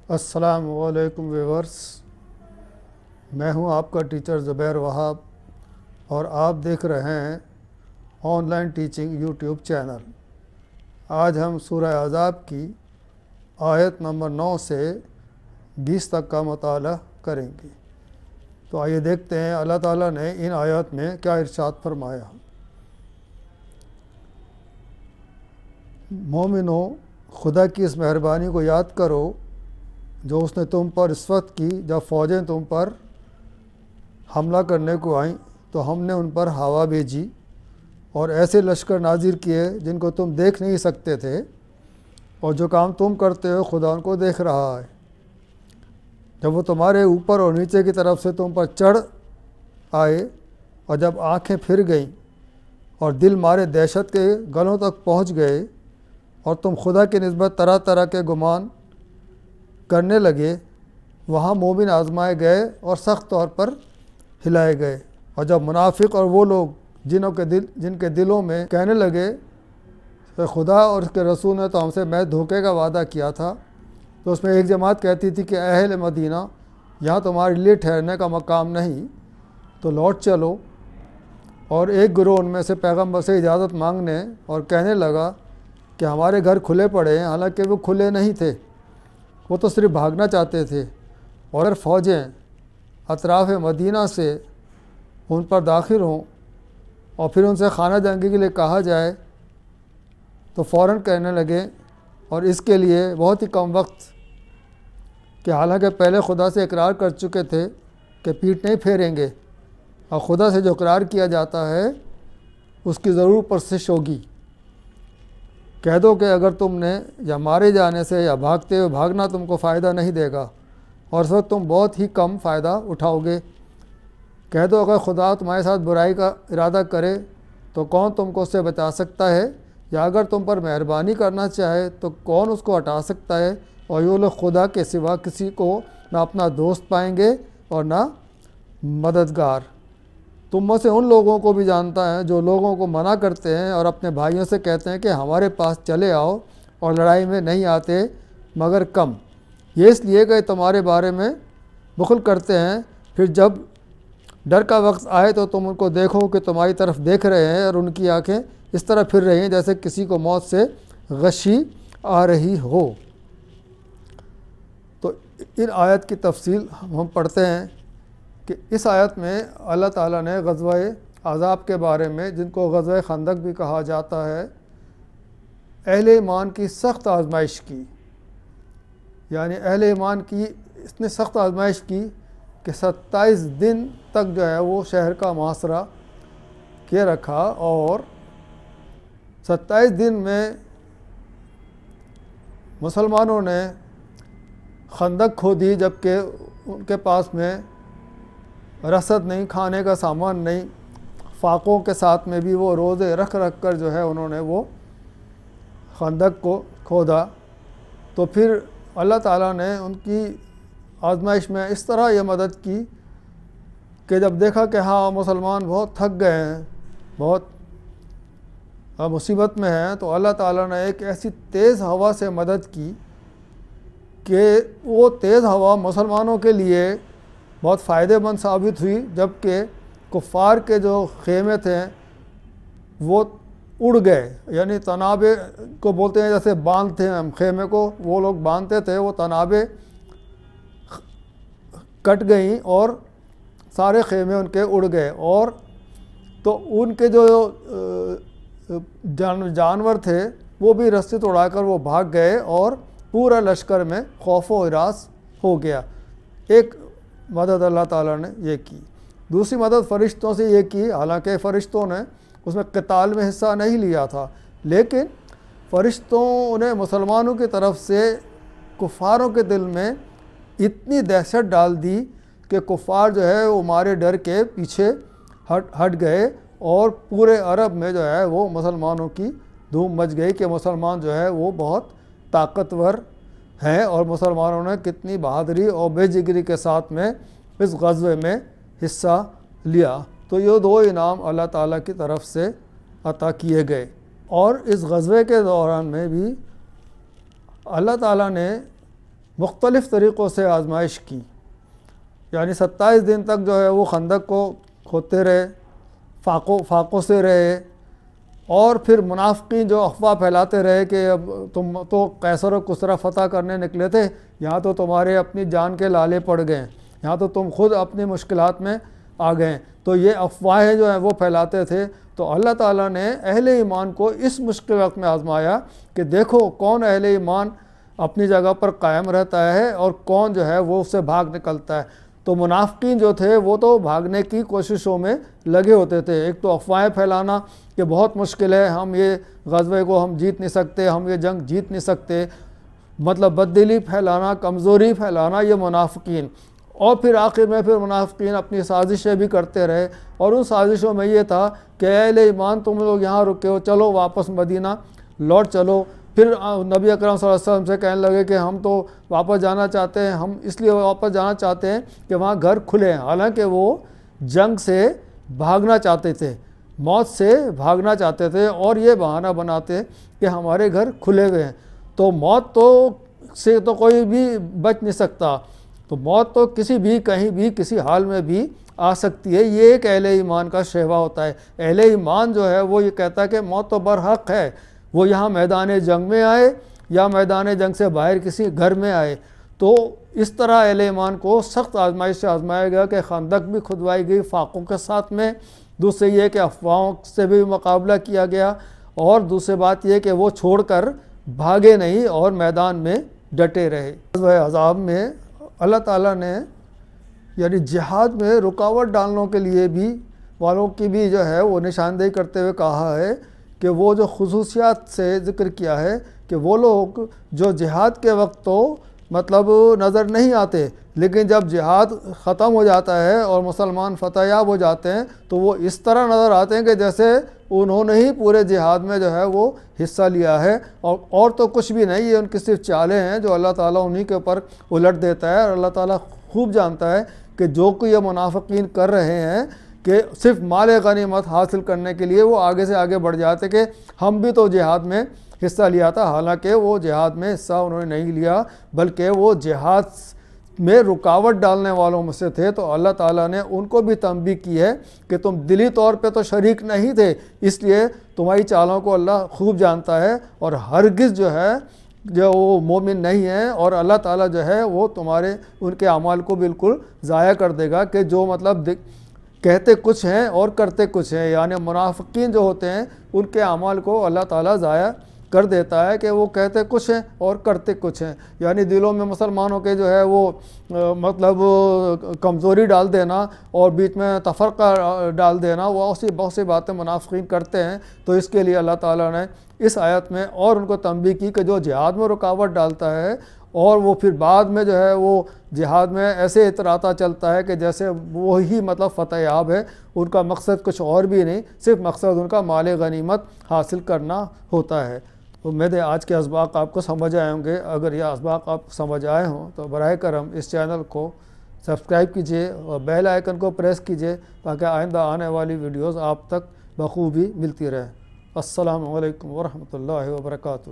السلام علیکم ویورس، میں ہوں آپ کا ٹیچر زبیر وہاب اور آپ دیکھ رہے ہیں on line teaching YouTube channel. آج ہم سورہ احزاب کی آیت نمبر 9 سے 20 تک کا مطالعہ کریں گے۔ تو آئیے دیکھتے ہیں اللہ تعالیٰ نے ان آیات میں کیا ارشاد فرمایا۔ مومنوں، خدا کی اس مہربانی کو یاد کرو جو اس نے تم پر اس وقت کی جب فوجیں تم پر حملہ کرنے کو آئیں تو ہم نے ان پر ہوا بھیجی اور ایسے لشکر نازل کیے جن کو تم دیکھ نہیں سکتے تھے، اور جو کام تم کرتے ہو خدا ان کو دیکھ رہا ہے۔ جب وہ تمہارے اوپر اور نیچے کی طرف سے تم پر چڑھ آئے اور جب آنکھیں پھر گئیں اور دل مارے دہشت کے گلوں تک پہنچ گئے اور تم خدا کی نسبت طرح طرح کے گمان کرنے لگے، وہاں مومن آزمائے گئے اور سخت طور پر ہلائے گئے۔ اور جب منافق اور وہ لوگ جن کے دلوں میں کہنے لگے کہ خدا اور اس کے رسول نے تو ہم سے محض دھوکے کا وعدہ کیا تھا، تو اس میں ایک جماعت کہتی تھی کہ اہل مدینہ، یہاں تمہارے لیے ٹھہرنے کا مقام نہیں، تو لوٹ چلو۔ اور ایک گروہ ان میں سے پیغمبر سے اجازت مانگنے اور کہنے لگا کہ ہمارے گھر کھلے پڑے ہیں، حالانکہ وہ کھلے نہیں تھے، وہ تو صرف بھاگنا چاہتے تھے۔ اور اگر فوجیں اطراف مدینہ سے ان پر داخل ہوں اور پھر ان سے خانہ جنگی کے لیے کہا جائے تو فوراً کہنے لگے، اور اس کے لیے بہت ہی کم وقت، کہ حالانکہ پہلے خدا سے اقرار کر چکے تھے کہ پیٹھ نہیں پھیریں گے، اور خدا سے جو اقرار کیا جاتا ہے اس کی ضرور پرسش ہوگی۔ کہہ دو کہ اگر تم نے یا مارے جانے سے یا بھاگتے ہوئے بھاگنا تم کو فائدہ نہیں دے گا، اور اس وقت تم بہت ہی کم فائدہ اٹھاؤ گے۔ کہہ دو اگر خدا تمہارے ساتھ برائی کا ارادہ کرے تو کون تم کو اس سے بچا سکتا ہے، یا اگر تم پر مہربانی کرنا چاہے تو کون اس کو ہٹا سکتا ہے۔ اور یہ لوگ خدا کے سوا کسی کو نہ اپنا دوست پائیں گے اور نہ مددگار۔ تم میں سے ان لوگوں کو بھی جانتا ہے جو لوگوں کو منع کرتے ہیں اور اپنے بھائیوں سے کہتے ہیں کہ ہمارے پاس چلے آؤ، اور لڑائی میں نہیں آتے مگر کم، یہ اس لیے کہ تمہارے بارے میں بخل کرتے ہیں۔ پھر جب ڈر کا وقت آئے تو تم ان کو دیکھو کہ تمہاری طرف دیکھ رہے ہیں، اور ان کی آنکھیں اس طرح پھر رہی ہیں جیسے کسی کو موت سے غشی آ رہی ہو۔ تو ان آیت کی تفصیل ہم پڑھتے ہیں کہ اس آیت میں اللہ تعالیٰ نے غزوہ احزاب کے بارے میں، جن کو غزوہ خندق بھی کہا جاتا ہے، اہل ایمان کی سخت آزمائش کی، یعنی اہل ایمان کی اس نے سخت آزمائش کی کہ 27 دن تک جو ہے وہ شہر کا محاصرہ کیے رکھا، اور 27 دن میں مسلمانوں نے خندق کھودی، جبکہ ان کے پاس میں رسد نہیں، کھانے کا سامان نہیں، فاقوں کے ساتھ میں بھی وہ روزے رکھ رکھ کر جو ہے انہوں نے وہ خندق کو کھودا۔ تو پھر اللہ تعالیٰ نے ان کی آزمائش میں اس طرح یہ مدد کی کہ جب دیکھا کہ ہاں مسلمان بہت تھک گئے ہیں، بہت مصیبت میں ہیں، تو اللہ تعالیٰ نے ایک ایسی تیز ہوا سے مدد کی کہ وہ تیز ہوا مسلمانوں کے لیے بہت فائدہ مند ثابت ہوئی، جبکہ کفار کے جو خیمے تھے وہ اڑ گئے، یعنی تنابیں کو بولتے ہیں، جیسے باندھتے ہیں ہم خیمے کو، وہ لوگ باندھتے تھے، وہ تنابیں کٹ گئیں اور سارے خیمے ان کے اڑ گئے۔ اور تو ان کے جو جانور تھے وہ بھی رستے توڑا کر وہ بھاگ گئے، اور پورا لشکر میں خوف و ہراس ہو گیا۔ ایک مدد اللہ تعالیٰ نے یہ کی۔ دوسری مدد فرشتوں سے یہ کی، حالانکہ فرشتوں نے اس میں قتال میں حصہ نہیں لیا تھا، لیکن فرشتوں نے مسلمانوں کی طرف سے کفاروں کے دل میں اتنی دہشت ڈال دی کہ کفار جو ہے وہ مارے ڈر کے پیچھے ہٹ گئے، اور پورے عرب میں جو ہے وہ مسلمانوں کی دھوم مچ گئی کہ مسلمان جو ہے وہ بہت طاقتور ہیں، اور مسلمانوں نے کتنی بہادری اور بے جگری کے ساتھ میں اس غزوے میں حصہ لیا۔ تو یہ دو انعام اللہ تعالیٰ کی طرف سے عطا کیے گئے۔ اور اس غزوے کے دوران میں بھی اللہ تعالیٰ نے مختلف طریقوں سے آزمائش کی، یعنی 27 دن تک جو ہے وہ خندق کو کھودتے رہے، فاقوں سے رہے، اور پھر منافقین جو افواہ پھیلاتے رہے کہ اب تم تو قیصر و کسریٰ فتح کرنے نکلے تھے، یہاں تو تمہارے اپنی جان کے لالے پڑ گئے، یہاں تو تم خود اپنی مشکلات میں آ گئے، تو یہ افواہیں جو ہیں وہ پھیلاتے تھے۔ تو اللہ تعالیٰ نے اہل ایمان کو اس مشکل وقت میں آزمایا کہ دیکھو کون اہل ایمان اپنی جگہ پر قائم رہتا ہے اور کون جو ہے وہ اس سے بھاگ نکلتا ہے۔ تو منافقین جو تھے وہ تو بھاگنے کی کوششوں میں لگے ہوتے تھے، ایک تو افواہیں پھیلانا کہ بہت مشکل ہے، ہم یہ غزوے کو ہم جیت نہیں سکتے، ہم یہ جنگ جیت نہیں سکتے، مطلب بددلی پھیلانا، کمزوری پھیلانا، یہ منافقین۔ اور پھر آخر میں پھر منافقین اپنی سازشیں بھی کرتے رہے، اور ان سازشوں میں یہ تھا کہ اہل ایمان تم لوگ یہاں رکے ہو، چلو واپس مدینہ لوٹ چلو۔ پھر نبی اکرم صلی اللہ علیہ وسلم سے کہنے لگے کہ ہم تو واپس جانا چاہتے ہیں، ہم اس لیے واپس جانا چاہتے ہیں کہ وہاں گھر کھلے ہیں، حالانکہ وہ جنگ سے بھاگنا چاہتے تھے، موت سے بھاگنا چاہتے تھے، اور یہ بہانہ بناتے کہ ہمارے گھر کھلے ہوئے ہیں۔ تو موت سے تو کوئی بھی بچ نہیں سکتا، تو موت تو کسی بھی کہیں بھی کسی حال میں بھی آ سکتی ہے، یہ ایک اہل ایمان کا شیوا ہوتا ہے۔ اہل ایمان جو ہے وہ یہ کہتا ہے کہ موت تو برحق ہے، وہ یہاں میدان جنگ میں آئے یا میدان جنگ سے باہر کسی گھر میں آئے۔ تو اس طرح اہل ایمان کو سخت آزمائش سے آزمایا گیا کہ خندق بھی کھدوائی گئی فاقوں کے ساتھ میں، دوسرے یہ کہ افواہوں سے بھی مقابلہ کیا گیا، اور دوسری بات یہ کہ وہ چھوڑ کر بھاگے نہیں اور میدان میں ڈٹے رہے۔ غزوہ احزاب میں اللہ تعالیٰ نے یعنی جہاد میں رکاوٹ ڈالنے کے لیے بھی والوں کی بھی جو ہے وہ نشاندہی کرتے ہوئے کہا ہے کہ وہ جو خصوصیات سے ذکر کیا ہے کہ وہ لوگ جو جہاد کے وقت تو مطلب نظر نہیں آتے، لیکن جب جہاد ختم ہو جاتا ہے اور مسلمان فتح یاب ہو جاتے ہیں تو وہ اس طرح نظر آتے ہیں کہ جیسے انہوں نے ہی پورے جہاد میں جو ہے وہ حصہ لیا ہے، اور تو کچھ بھی نہیں، یہ ان کی صرف چالیں ہیں جو اللہ تعالیٰ انہی کے اوپر الٹ دیتا ہے۔ اور اللہ تعالیٰ خوب جانتا ہے کہ جو کوئی یہ منافقین کر رہے ہیں کہ صرف مال غنیمت حاصل کرنے کے لیے وہ آگے سے آگے بڑھ جاتے کہ ہم بھی تو جہاد میں حصہ لیا تھا، حالانکہ وہ جہاد میں حصہ انہوں نے نہیں لیا، بلکہ وہ جہاد میں رکاوٹ ڈالنے والوں میں سے تھے۔ تو اللہ تعالیٰ نے ان کو بھی تنبیہ کی ہے کہ تم دلی طور پہ تو شریک نہیں تھے، اس لیے تمہاری چالوں کو اللہ خوب جانتا ہے، اور ہرگز جو ہے جو وہ مومن نہیں ہیں، اور اللہ تعالیٰ جو ہے وہ تمہارے ان کے اعمال کو بالکل ضائع کر دے گا کہ جو مطلب کہتے کچھ ہیں اور کرتے کچھ ہیں، یعنی منافقین جو ہوتے ہیں ان کے اعمال کو اللہ تعالیٰ ضائع کر دیتا ہے کہ وہ کہتے کچھ ہیں اور کرتے کچھ ہیں، یعنی دلوں میں مسلمانوں کے جو ہے وہ مطلب کمزوری ڈال دینا اور بیچ میں تفرقہ ڈال دینا، وہ بہت سی باتیں منافقین کرتے ہیں۔ تو اس کے لیے اللہ تعالیٰ نے اس آیت میں اور ان کو تنبیہ کی کہ جو جہاد میں رکاوٹ ڈالتا ہے اور وہ پھر بعد میں جو ہے وہ جہاد میں ایسے اتراتا چلتا ہے کہ جیسے وہی مطلب فتح یاب ہے، ان کا مقصد کچھ اور بھی نہیں، صرف مقصد ان کا مال غنیمت حاصل کرنا ہوتا ہے۔ امید ہے آج کے اسباق آپ کو سمجھ آئے ہوں گے۔ اگر یہ اسباق آپ کو سمجھ آئے ہوں تو براہ کرم اس چینل کو سبسکرائب کیجئے اور بیل آئیکن کو پریس کیجئے تاکہ آئندہ آنے والی ویڈیوز آپ تک بخوبی ملتی رہیں۔ السلام علیکم ورحمۃ اللہ وبرکاتہ۔